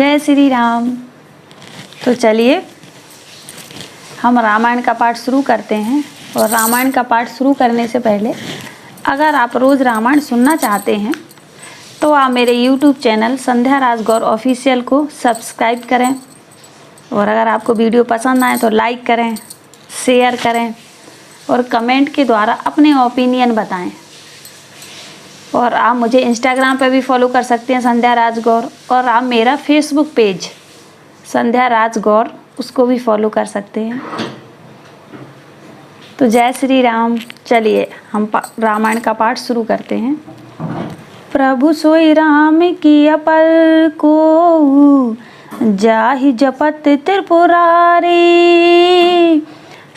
जय श्री राम। तो चलिए हम रामायण का पाठ शुरू करते हैं। और रामायण का पाठ शुरू करने से पहले अगर आप रोज़ रामायण सुनना चाहते हैं तो आप मेरे YouTube चैनल संध्या राजगौर ऑफिशियल को सब्सक्राइब करें। और अगर आपको वीडियो पसंद आए तो लाइक करें, शेयर करें और कमेंट के द्वारा अपने ओपिनियन बताएं। और आप मुझे इंस्टाग्राम पर भी फॉलो कर सकते हैं संध्या राजगौर, और आप मेरा फेसबुक पेज संध्या राजगौर उसको भी फॉलो कर सकते हैं। तो जय श्री राम। चलिए हम रामायण का पाठ शुरू करते हैं। प्रभु सोई राम की अपल को जाहि जपत त्रिपुरारी,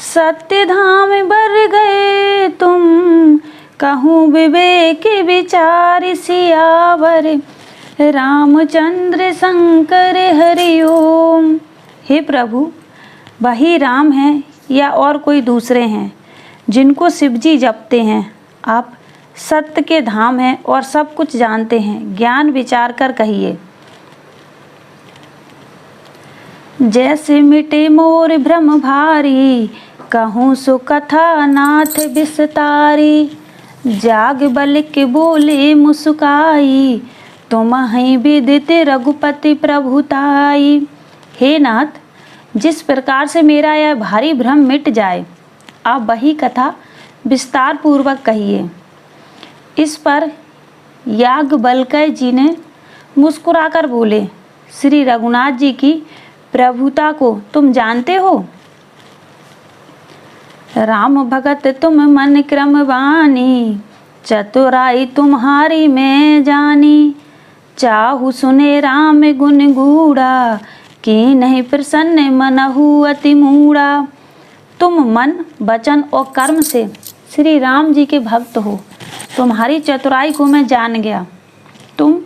सत्य धाम बर गए तुम कहूँ विवेक विचार सियावर, रामचंद्र शंकर हरि ओम। हे प्रभु, वही राम हैं या और कोई दूसरे हैं जिनको शिव जी जपते हैं। आप सत्य के धाम हैं और सब कुछ जानते हैं, ज्ञान विचार कर कहिए। जैसे मिटे मोर भ्रम भारी, कहूँ सो कथा नाथ विस्तारी, जाग बलिक बोले मुस्काई, तुम ही विदित रघुपति प्रभुताई। हे नाथ, जिस प्रकार से मेरा यह भारी भ्रम मिट जाए, आप वही कथा विस्तार पूर्वक कहिए। इस पर याज्ञवल्क्य जी ने मुस्कुराकर बोले, श्री रघुनाथ जी की प्रभुता को तुम जानते हो। राम भगत तुम मन क्रम वानी, चतुराई तुम्हारी मैं जानी, चाहु सुने राम गुण गूढ़ा, की नहीं प्रसन्न मनहु अति मूढ़ा। तुम मन वचन और कर्म से श्री राम जी के भक्त हो, तुम्हारी चतुराई को मैं जान गया। तुम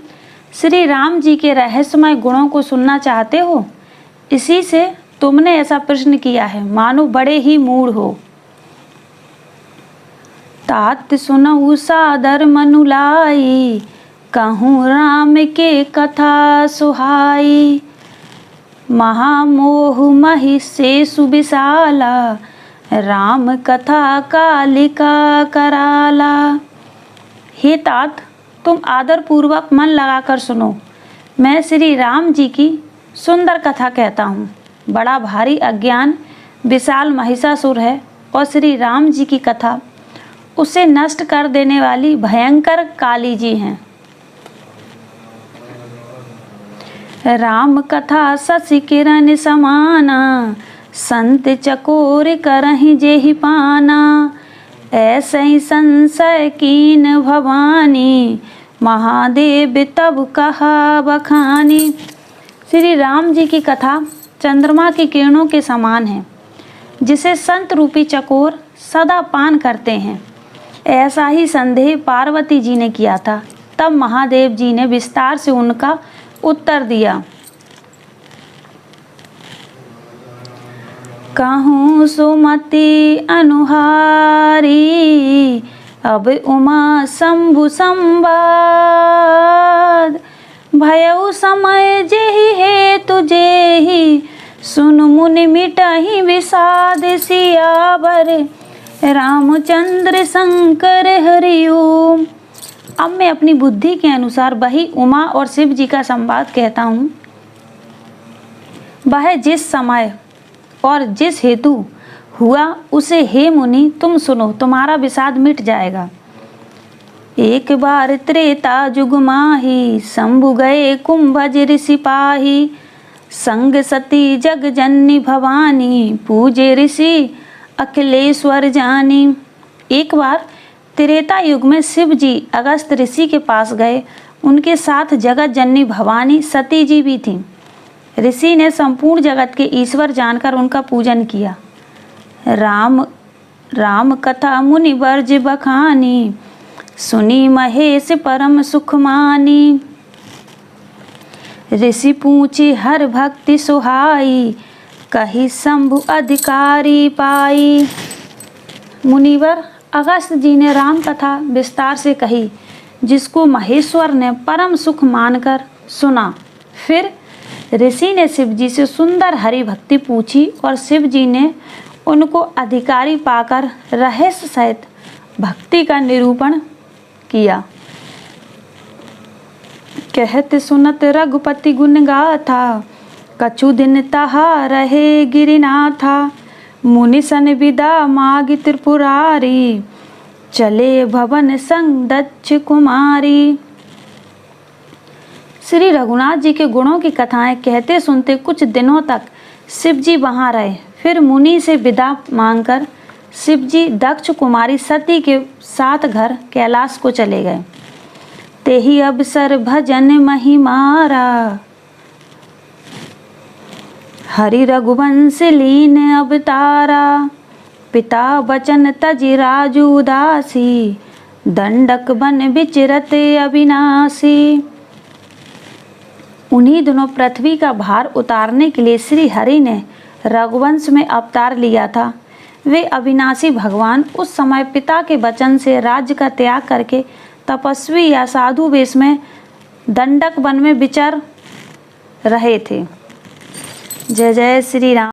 श्री राम जी के रहस्यमय गुणों को सुनना चाहते हो, इसी से तुमने ऐसा प्रश्न किया है, मानो बड़े ही मूढ़ हो। तात सुनऊ सादर मनुलाई, कहूँ राम के कथा सुहाई, महामोह महि से सुविशाला, राम कथा कालिका कराला। हे तात, तुम आदर पूर्वक मन लगाकर सुनो। मैं श्री राम जी की सुंदर कथा कहता हूँ। बड़ा भारी अज्ञान विशाल महिषासुर है और श्री राम जी की कथा उसे नष्ट कर देने वाली भयंकर काली जी हैं। राम कथा शशि किरण समाना, संत चकोर करहि जेहि पाना, ऐसे ही संशय कीन भवानी, महादेव तब कहा बखानी। श्री राम जी की कथा चंद्रमा की किरणों के समान है, जिसे संत रूपी चकोर सदा पान करते हैं। ऐसा ही संदेह पार्वती जी ने किया था। तब महादेव जी ने विस्तार से उनका उत्तर दिया। कहूँ सुमति अनुहारी, अब उमा शंभु संवाद, भयउ समय जेहि हेतु जेहि, सुन मुनि मिटहि विषाद सियावर, रामचंद्र शंकर हरि ओम। अब मैं अपनी बुद्धि के अनुसार वही उमा और शिव जी का संवाद कहता हूँ। वह जिस समय और जिस हेतु हुआ उसे हे मुनि तुम सुनो, तुम्हारा विषाद मिट जाएगा। एक बार त्रेता जुग माही, शंभु गए कुंभज ऋषि पाही, संग सती जग जननी भवानी, पूजे ऋषि अखिलेश्वर जानी। एक बार त्रेता युग में शिव जी अगस्त ऋषि के पास गए। उनके साथ जगत जननी भवानी सती जी भी थीं। ऋषि ने संपूर्ण जगत के ईश्वर जानकर उनका पूजन किया। राम कथा मुनि वर्ज बखानी, सुनी महेश परम सुख मानी, ऋषि पूछी हर भक्ति सुहाई, कही शंभु अधिकारी पाई। मुनिवर अगस्त जी ने राम कथा विस्तार से कही, जिसको महेश्वर ने परम सुख मानकर सुना। फिर ऋषि ने शिव जी से सुंदर हरि भक्ति पूछी और शिव जी ने उनको अधिकारी पाकर रहस्य सहित भक्ति का निरूपण किया। कहते सुनत रघुपति गुण गाथा, कछु दिन तहा रहे गिरिनाथा। मुनि सन विदा मागी त्रिपुरारी, चले भवन संग दक्ष कुमारी। श्री रघुनाथ जी के गुणों की कथाएं कहते सुनते कुछ दिनों तक शिव जी वहाँ रहे। फिर मुनि से विदा मांगकर शिव जी दक्ष कुमारी सती के साथ घर कैलाश को चले गए। तेहि अवसर भजन महिमारा, हरि रघुवंश लीन अवतारा। पिता वचन तजि राजु उदासी, दंडक बन विचरत अविनाशी। उन्हीं दिनों पृथ्वी का भार उतारने के लिए श्री हरि ने रघुवंश में अवतार लिया था। वे अविनाशी भगवान उस समय पिता के वचन से राज्य का त्याग करके तपस्वी या साधु वेश में दंडक वन में विचर रहे थे। जय जय श्री राम।